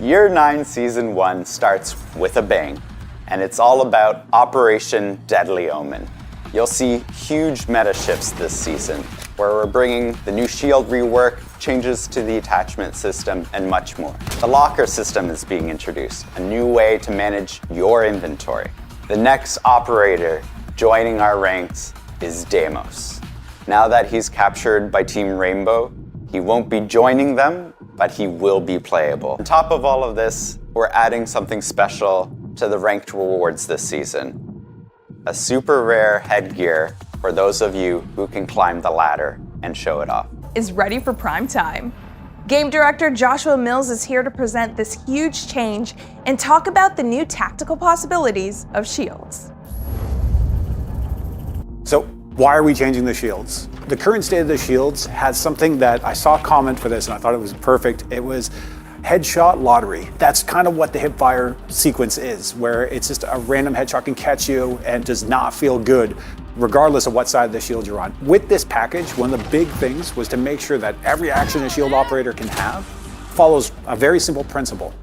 Year 9 Season 1 starts with a bang, and it's all about Operation Deadly Omen. You'll see huge meta shifts this season, where we're bringing the new shield rework, changes to the attachment system, and much more. The locker system is being introduced, a new way to manage your inventory. The next operator joining our ranks is Deimos. Now that he's captured by Team Rainbow, he won't be joining them, but he will be playable. On top of all of this, we're adding something special to the ranked rewards this season. A super rare headgear for those of you who can climb the ladder and show it off. Is ready for prime time. Game director Joshua Mills is here to present this huge change and talk about the new tactical possibilities of shields. So why are we changing the shields? The current state of the shields has something that I saw a comment for this and I thought it was perfect. It was headshot lottery. That's kind of what the hipfire sequence is, where it's just a random headshot can catch you and does not feel good, regardless of what side of the shield you're on. With this package, one of the big things was to make sure that every action a shield operator can have follows a very simple principle.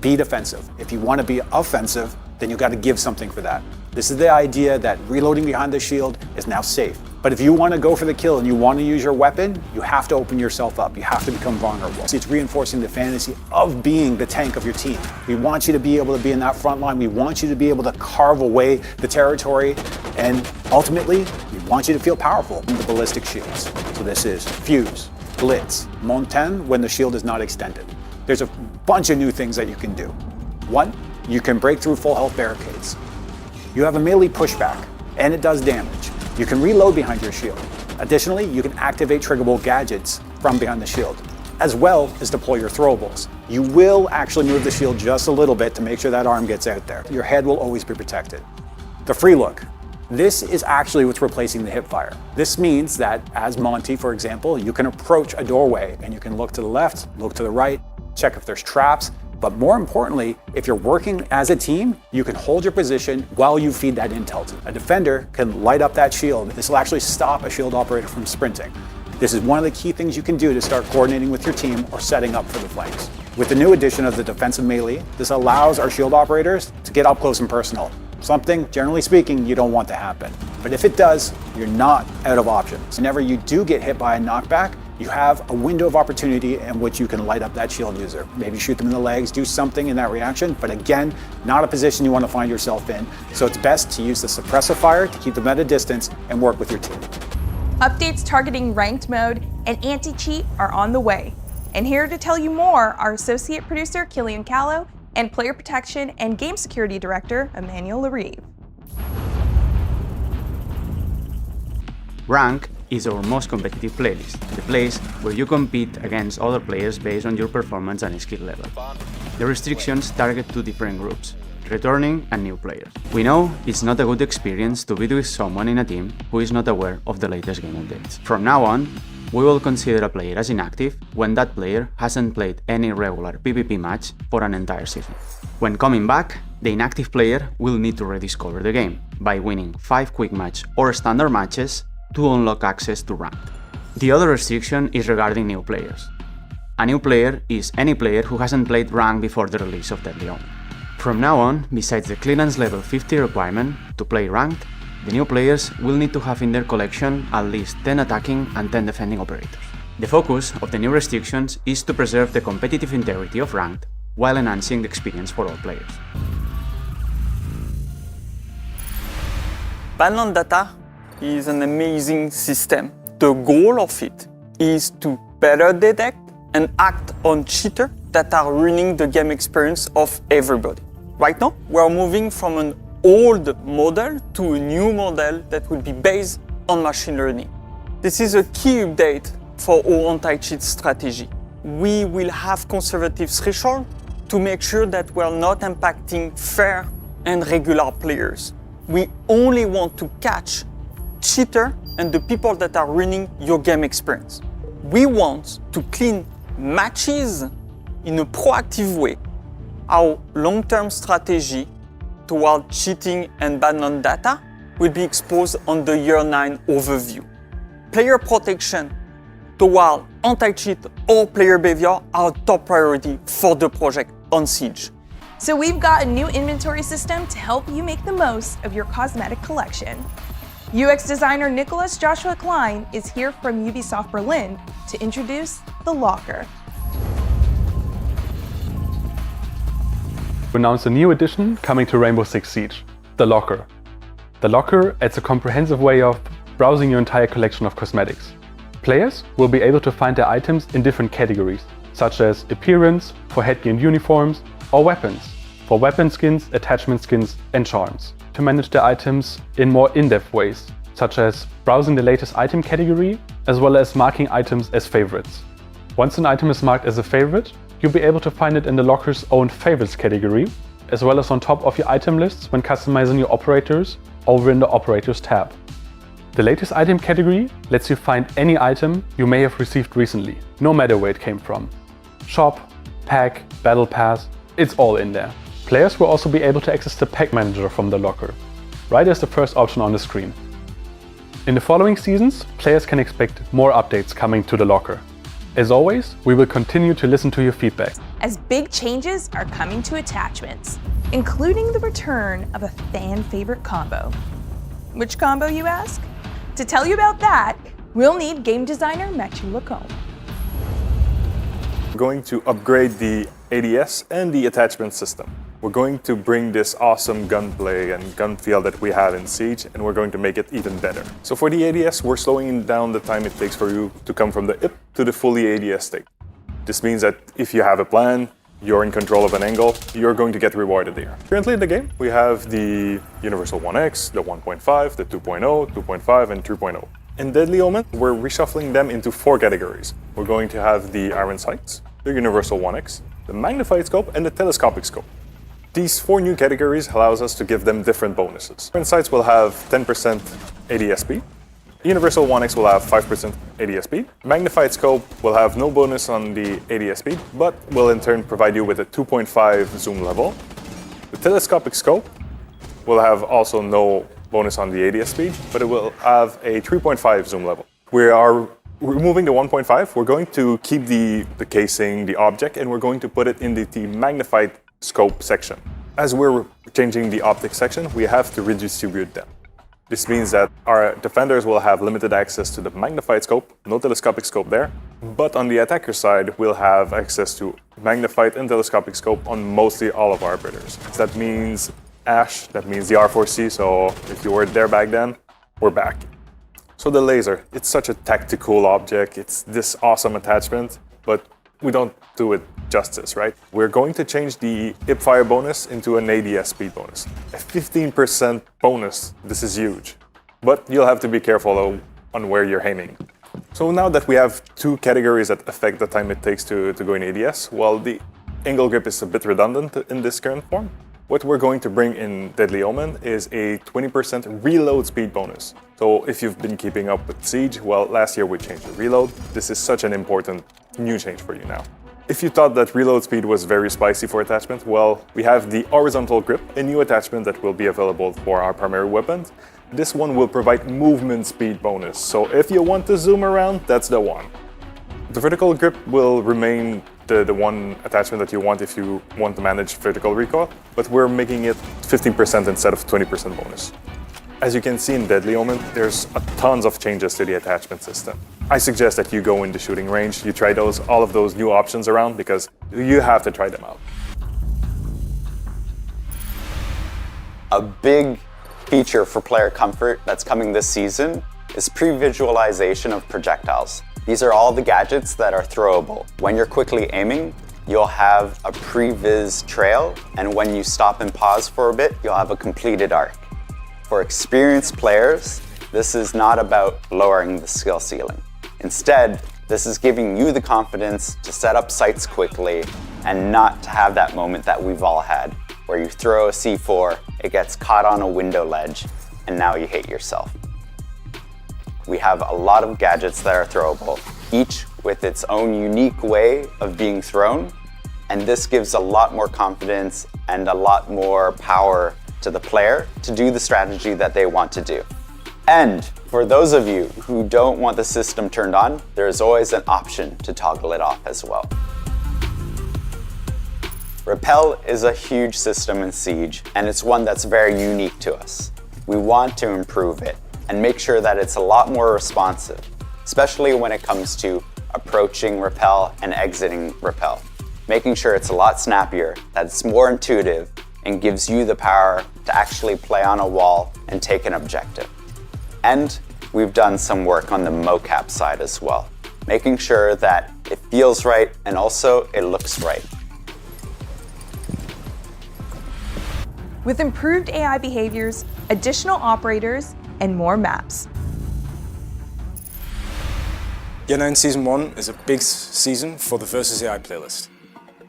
Be defensive. If you want to be offensive, then you got to give something for that. This is the idea that reloading behind the shield is now safe. But if you want to go for the kill and you want to use your weapon, you have to open yourself up. You have to become vulnerable. It's reinforcing the fantasy of being the tank of your team. We want you to be able to be in that front line. We want you to be able to carve away the territory. And ultimately, we want you to feel powerful in the ballistic shields. So this is Fuse, Blitz, Montaigne when the shield is not extended. There's a bunch of new things that you can do. One, you can break through full health barricades. You have a melee pushback, and it does damage. You can reload behind your shield. Additionally, you can activate triggerable gadgets from behind the shield, as well as deploy your throwables. You will actually move the shield just a little bit to make sure that arm gets out there. Your head will always be protected. The free look. This is actually what's replacing the hipfire. This means that, as Monty, for example, you can approach a doorway and you can look to the left, look to the right, check if there's traps. But more importantly, if you're working as a team, you can hold your position while you feed that intel. A defender can light up that shield. This will actually stop a shield operator from sprinting. This is one of the key things you can do to start coordinating with your team or setting up for the flanks. With the new addition of the defensive melee, this allows our shield operators to get up close and personal. Something, generally speaking, you don't want to happen. But if it does, you're not out of options. Whenever you do get hit by a knockback, you have a window of opportunity in which you can light up that shield user. Maybe shoot them in the legs, do something in that reaction, but again, not a position you want to find yourself in. So it's best to use the suppressive fire to keep them at a distance and work with your team. Updates targeting ranked mode and anti-cheat are on the way. And here to tell you more are associate producer Killian Callow and player protection and game security director Emmanuel Larive. Rank is our most competitive playlist, the place where you compete against other players based on your performance and skill level. The restrictions target two different groups, returning and new players. We know it's not a good experience to be with someone in a team who is not aware of the latest game updates. From now on, we will consider a player as inactive when that player hasn't played any regular PvP match for an entire season. When coming back, the inactive player will need to rediscover the game by winning 5 quick match or standard matches to unlock access to rank. The other restriction is regarding new players. A new player is any player who hasn't played rank before the release of Deadly Omen. From now on, besides the clearance level 50 requirement to play ranked, the new players will need to have in their collection at least 10 attacking and 10 defending operators. The focus of the new restrictions is to preserve the competitive integrity of ranked while enhancing the experience for all players. Ban data is an amazing system. The goal of it is to better detect and act on cheaters that are ruining the game experience of everybody. Right now, we're moving from an old model to a new model that will be based on machine learning. This is a key update for our anti-cheat strategy. We will have conservative threshold to make sure that we're not impacting fair and regular players. We only want to catch cheater and the people that are ruining your game experience. We want to clean matches in a proactive way. Our long-term strategy toward cheating and ban data will be exposed on the Year 9 overview. Player protection toward anti-cheat or player behavior are top priority for the project on Siege. So we've got a new inventory system to help you make the most of your cosmetic collection. UX designer Nicholas Joshua Klein is here from Ubisoft Berlin to introduce the Locker. We announced a new addition coming to Rainbow Six Siege, the Locker. The Locker adds a comprehensive way of browsing your entire collection of cosmetics. Players will be able to find their items in different categories, such as appearance, for headgear and uniforms, or weapons, for weapon skins, attachment skins, and charms. To manage their items in more in-depth ways, such as browsing the latest item category, as well as marking items as favorites. Once an item is marked as a favorite, you'll be able to find it in the Locker's own favorites category, as well as on top of your item lists when customizing your operators over in the operators tab. The latest item category lets you find any item you may have received recently, no matter where it came from. Shop, pack, battle pass, it's all in there. Players will also be able to access the pack manager from the Locker, right as the first option on the screen. In the following seasons, players can expect more updates coming to the Locker. As always, we will continue to listen to your feedback, As big changes are coming to attachments, including the return of a fan favorite combo. Which combo, you ask? To tell you about that, we'll need game designer Mathieu Lacombe. We're going to upgrade the ADS and the attachment system. We're going to bring this awesome gunplay and gun feel that we have in Siege, and we're going to make it even better. So for the ADS, we're slowing down the time it takes for you to come from the IP to the fully ADS stick. This means that if you have a plan, you're in control of an angle, you're going to get rewarded there. Currently in the game, we have the Universal 1X, the 1.5, the 2.0, 2.5, and 3.0. In Deadly Omen, we're reshuffling them into 4 categories. We're going to have the Iron Sights, the Universal 1X, the Magnified Scope, and the Telescopic Scope. These 4 new categories allows us to give them different bonuses. Iron Sights will have 10% ADS speed. Universal 1X will have 5% ADS speed. Magnified Scope will have no bonus on the ADS speed, but will in turn provide you with a 2.5 zoom level. The Telescopic Scope will have also no bonus on the ADS speed, but it will have a 3.5 zoom level. We are removing the 1.5. We're going to keep the casing, the object, and we're going to put it in the magnified scope section. As we're changing the optic section, we have to redistribute them. This means that our defenders will have limited access to the magnified scope, no telescopic scope there, but on the attacker side, we'll have access to magnified and telescopic scope on mostly all of our operators. That means Ash, that means the R4C, so if you were there back then, we're back. So the laser, it's such a tactical object, it's this awesome attachment, but we don't do it justice, right? We're going to change the hipfire bonus into an ADS speed bonus. A 15% bonus, this is huge. But you'll have to be careful on where you're aiming. So now that we have 2 categories that affect the time it takes to go in ADS, well, the angle grip is a bit redundant in this current form. What we're going to bring in Deadly Omen is a 20% reload speed bonus. So if you've been keeping up with Siege, well, last year we changed the reload. This is such an important new change for you now. If you thought that reload speed was very spicy for attachment, well, we have the horizontal grip, a new attachment that will be available for our primary weapons. This one will provide movement speed bonus, so if you want to zoom around, that's the one. The vertical grip will remain the one attachment that you want if you want to manage vertical recoil, but we're making it 15% instead of 20% bonus. As you can see in Deadly Omen, there's tons of changes to the attachment system. I suggest that you go in the shooting range, you try all of those new options around, because you have to try them out. A big feature for player comfort that's coming this season is pre-visualization of projectiles. These are all the gadgets that are throwable. When you're quickly aiming, you'll have a pre-vis trail, and when you stop and pause for a bit, you'll have a completed arc. For experienced players, this is not about lowering the skill ceiling. Instead, this is giving you the confidence to set up sights quickly and not to have that moment that we've all had, where you throw a C4, it gets caught on a window ledge, and now you hate yourself. We have a lot of gadgets that are throwable, each with its own unique way of being thrown, and this gives a lot more confidence and a lot more power to the player to do the strategy that they want to do. And for those of you who don't want the system turned on, there is always an option to toggle it off as well. Repel is a huge system in Siege, and it's one that's very unique to us. We want to improve it and make sure that it's a lot more responsive, especially when it comes to approaching Repel and exiting Repel. Making sure it's a lot snappier, that it's more intuitive, and gives you the power to actually play on a wall and take an objective. And we've done some work on the mocap side as well, making sure that it feels right and also it looks right. With improved AI behaviors, additional operators, and more maps. Year 9 Season 1 is a big season for the Versus AI playlist.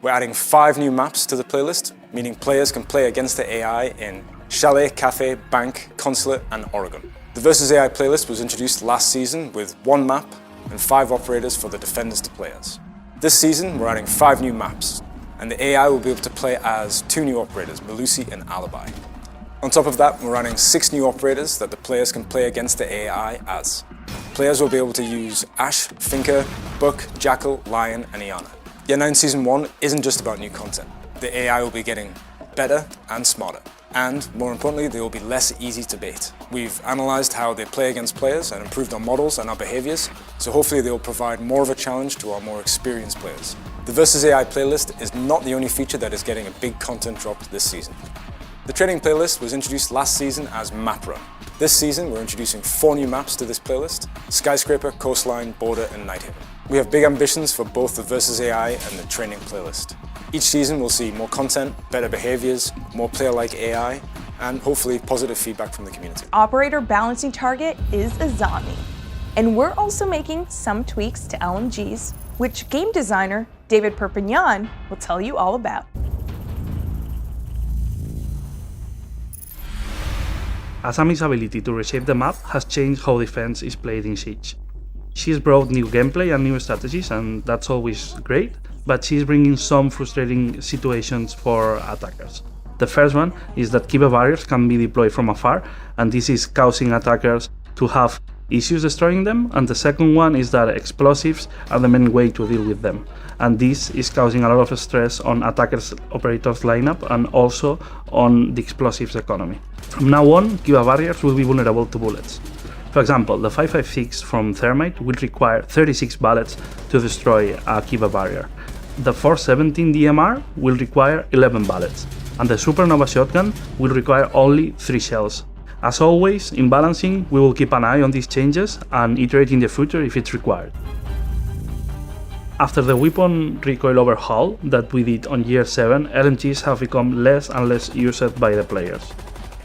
We're adding 5 new maps to the playlist, meaning players can play against the AI in Chalet, Cafe, Bank, Consulate, and Oregon. The Versus AI playlist was introduced last season with 1 map and 5 operators for the defenders to play as. This season, we're adding 5 new maps, and the AI will be able to play as 2 new operators, Melusi and Alibi. On top of that, we're adding 6 new operators that the players can play against the AI as. Players will be able to use Ash, Finker, Buck, Jackal, Lion, and Iana. Year 9 Season 1 isn't just about new content. The AI will be getting better and smarter. And, more importantly, they will be less easy to bait. We've analysed how they play against players and improved our models and our behaviours, so hopefully they will provide more of a challenge to our more experienced players. The Versus AI playlist is not the only feature that is getting a big content drop this season. The training playlist was introduced last season as Map Run. This season, we're introducing 4 new maps to this playlist: Skyscraper, Coastline, Border, and Nighthaven. We have big ambitions for both the Versus AI and the training playlist. Each season we'll see more content, better behaviors, more player-like AI, and hopefully positive feedback from the community. Operator balancing target is a zombie. And we're also making some tweaks to LMGs, which game designer David Perpignan will tell you all about. Asami's ability to reshape the map has changed how defense is played in Siege. She's brought new gameplay and new strategies, and that's always great, but she's bringing some frustrating situations for attackers. The first one is that Kiva barriers can be deployed from afar, and this is causing attackers to have issues destroying them, and the second one is that explosives are the main way to deal with them, and this is causing a lot of stress on attackers' operators lineup and also on the explosives economy. From now on, Kiva barriers will be vulnerable to bullets. For example, the 5.56 from Thermite will require 36 bullets to destroy a Kiva barrier. The 4.17 DMR will require 11 bullets, and the Supernova shotgun will require only 3 shells. As always, in balancing, we will keep an eye on these changes and iterate in the future if it's required. After the weapon recoil overhaul that we did on Year 7, LMGs have become less and less used by the players.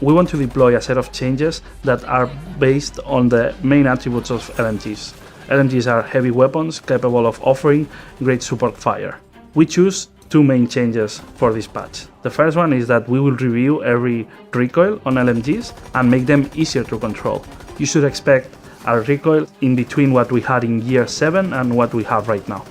We want to deploy a set of changes that are based on the main attributes of LMGs. LMGs are heavy weapons capable of offering great support fire. We choose 2 main changes for this patch. The first one is that we will review every recoil on LMGs and make them easier to control. You should expect a recoil in between what we had in Year 7 and what we have right now.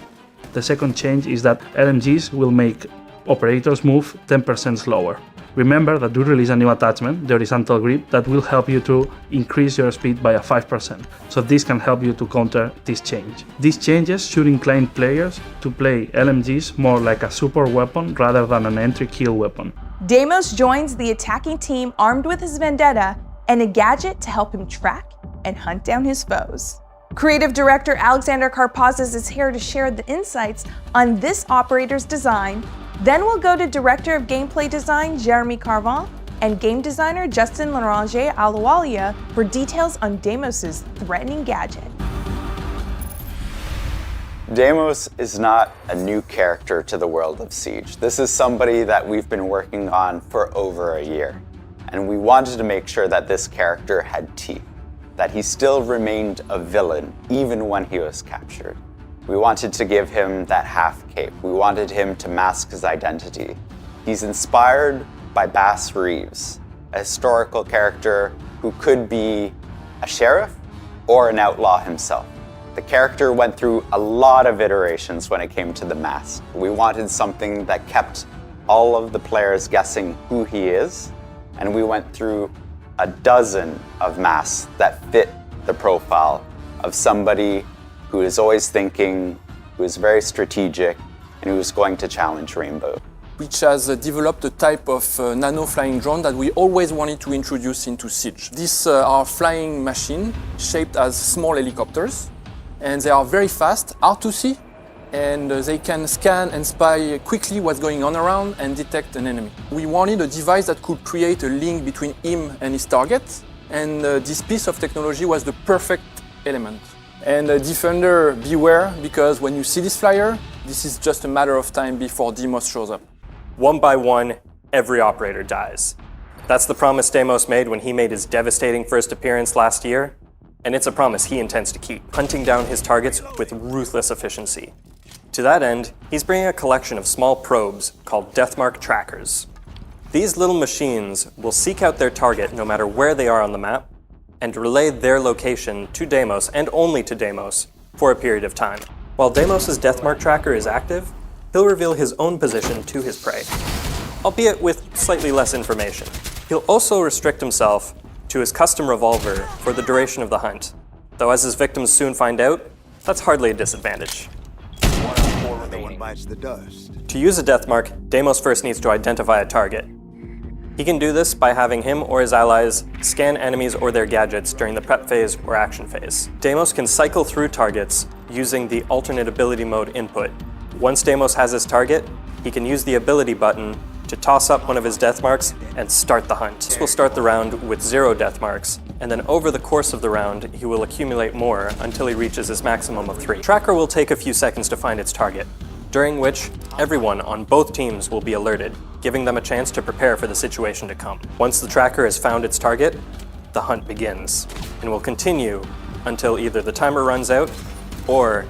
The second change is that LMGs will make operators move 10% slower. Remember that we release a new attachment, the horizontal grip, that will help you to increase your speed by 5%, so this can help you to counter this change. These changes should incline players to play LMGs more like a support weapon rather than an entry kill weapon. Deimos joins the attacking team armed with his Vendetta and a gadget to help him track and hunt down his foes. Creative director Alexander Karpazis is here to share the insights on this operator's design. Then we'll go to Director of Gameplay Design Jeremy Carvin and Game Designer Justin Laranger Aluwalia for details on Deimos' threatening gadget. Deimos is not a new character to the world of Siege. This is somebody that we've been working on for over a year, and we wanted to make sure that this character had teeth, that he still remained a villain even when he was captured. We wanted to give him that half cape. We wanted him to mask his identity. He's inspired by Bass Reeves, a historical character who could be a sheriff or an outlaw himself. The character went through a lot of iterations when it came to the mask. We wanted something that kept all of the players guessing who he is, and we went through a dozen of masks that fit the profile of somebody who is always thinking, who is very strategic, and who is going to challenge Rainbow. which has developed a type of nano flying drone that we always wanted to introduce into Siege. These are flying machines shaped as small helicopters, and they are very fast, hard to see, and they can scan and spy quickly what's going on around and detect an enemy. We wanted a device that could create a link between him and his target, and this piece of technology was the perfect element. And Defender, beware, because when you see this flyer, this is just a matter of time before Deimos shows up. One by one, every operator dies. That's the promise Deimos made when he made his devastating first appearance last year, and it's a promise he intends to keep, hunting down his targets with ruthless efficiency. To that end, he's bringing a collection of small probes called Deathmark trackers. These little machines will seek out their target no matter where they are on the map, and relay their location to Deimos, and only to Deimos, for a period of time. While Deimos' Deathmark tracker is active, he'll reveal his own position to his prey, albeit with slightly less information. He'll also restrict himself to his custom revolver for the duration of the hunt, though as his victims soon find out, that's hardly a disadvantage. One bites the dust. To use a Deathmark, Deimos first needs to identify a target. He can do this by having him or his allies scan enemies or their gadgets during the prep phase or action phase. Deimos can cycle through targets using the alternate ability mode input. Once Deimos has his target, he can use the ability button to toss up one of his Deathmarks and start the hunt. This will start the round with 0 Deathmarks, and then over the course of the round, he will accumulate more until he reaches his maximum of 3. Tracker will take a few seconds to find its target, during which everyone on both teams will be alerted, giving them a chance to prepare for the situation to come. Once the tracker has found its target, the hunt begins, and will continue until either the timer runs out, or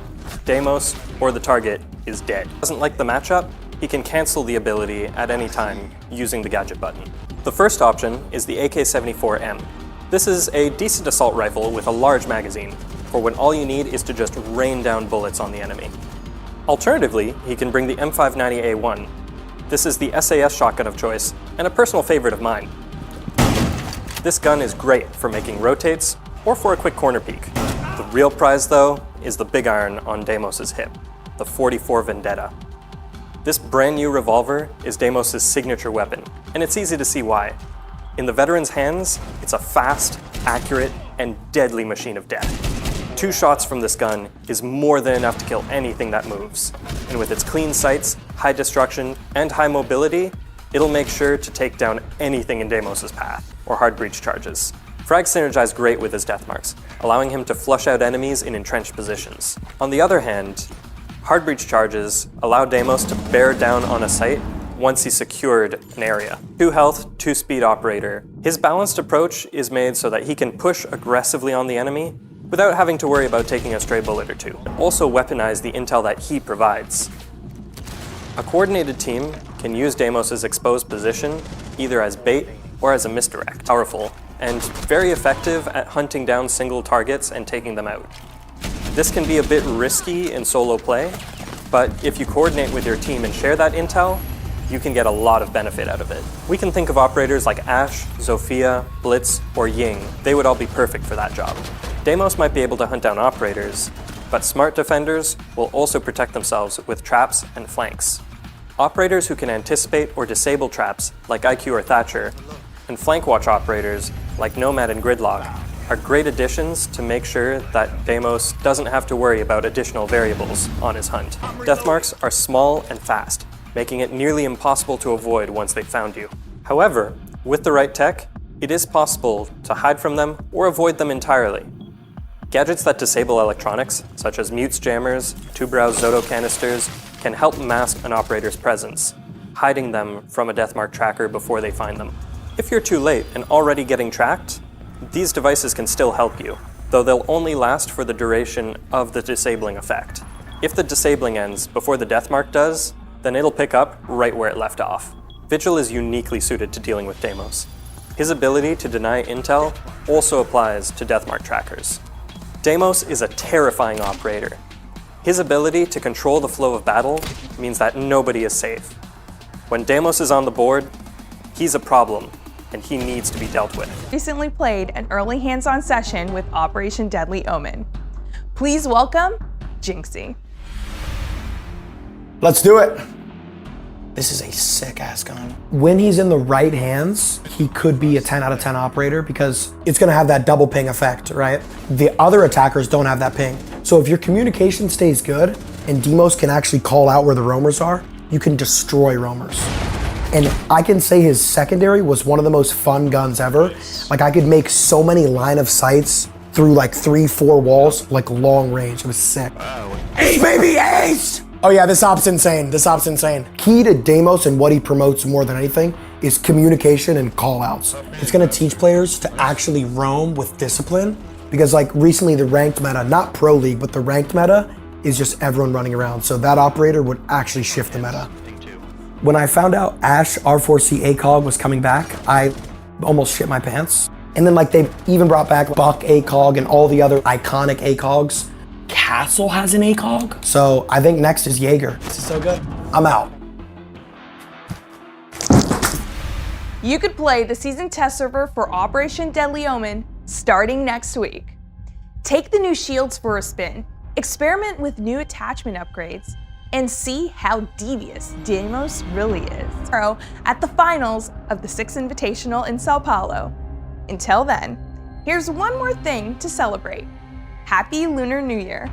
Deimos or the target is dead. Doesn't like the matchup, he can cancel the ability at any time using the gadget button. The first option is the AK-74M. This is a decent assault rifle with a large magazine, for when all you need is to just rain down bullets on the enemy. Alternatively, he can bring the M590A1. This is the SAS shotgun of choice, and a personal favorite of mine. This gun is great for making rotates, or for a quick corner peek. The real prize, though, is the big iron on Deimos' hip, the 44 Vendetta. This brand new revolver is Deimos' signature weapon, and it's easy to see why. In the veteran's hands, it's a fast, accurate, and deadly machine of death. 2 shots from this gun is more than enough to kill anything that moves. And with its clean sights, high destruction, and high mobility, it'll make sure to take down anything in Deimos' path, or hard breach charges. Frags synergize great with his Deathmarks, allowing him to flush out enemies in entrenched positions. On the other hand, hard breach charges allow Deimos to bear down on a site once he's secured an area. 2 health, 2 speed operator. His balanced approach is made so that he can push aggressively on the enemy without having to worry about taking a stray bullet or 2. Also weaponize the intel that he provides. A coordinated team can use Deimos' exposed position either as bait or as a misdirect. Powerful, and very effective at hunting down single targets and taking them out. This can be a bit risky in solo play, but if you coordinate with your team and share that intel, you can get a lot of benefit out of it. We can think of operators like Ash, Zofia, Blitz, or Ying. They would all be perfect for that job. Deimos might be able to hunt down operators, but smart defenders will also protect themselves with traps and flanks. Operators who can anticipate or disable traps, like IQ or Thatcher, and flank watch operators, like Nomad and Gridlock, are great additions to make sure that Deimos doesn't have to worry about additional variables on his hunt. Deathmarks are small and fast, making it nearly impossible to avoid once they've found you. However, with the right tech, it is possible to hide from them or avoid them entirely. Gadgets that disable electronics, such as mutes jammers, two-browse Zoto canisters, can help mask an operator's presence, hiding them from a Deathmark tracker before they find them. If you're too late and already getting tracked, these devices can still help you, though they'll only last for the duration of the disabling effect. If the disabling ends before the Deathmark does, then it'll pick up right where it left off. Vigil is uniquely suited to dealing with Deimos. His ability to deny intel also applies to Deathmark trackers. Deimos is a terrifying operator. His ability to control the flow of battle means that nobody is safe. When Deimos is on the board, he's a problem, and he needs to be dealt with. Recently played an early hands-on session with Operation Deadly Omen. Please welcome Jinxie. Let's do it. This is a sick ass gun. When he's in the right hands, he could be a 10 out of 10 operator because it's gonna have that double ping effect, right? The other attackers don't have that ping. So if your communication stays good and Demos can actually call out where the roamers are, you can destroy roamers. And I can say his secondary was one of the most fun guns ever. Like I could make so many line of sights through like 3-4 walls, like long range. It was sick. Ace, baby, ace! Oh yeah, this op's insane. This op's insane. Key to Demos and what he promotes more than anything is communication and call outs. It's gonna teach players to actually roam with discipline because like recently the ranked meta, not Pro League, but the ranked meta is just everyone running around. So that operator would actually shift the meta. When I found out Ash R4C ACOG was coming back, I almost shit my pants. And then like they even brought back Buck ACOG and all the other iconic ACOGs. Castle has an ACOG. So I think next is Jaeger. This is so good. I'm out. You could play the season test server for Operation Deadly Omen starting next week. Take the new shields for a spin, experiment with new attachment upgrades, and see how devious Demos really is. Tomorrow at the finals of the 6th Invitational in Sao Paulo. Until then, here's one more thing to celebrate. Happy Lunar New Year.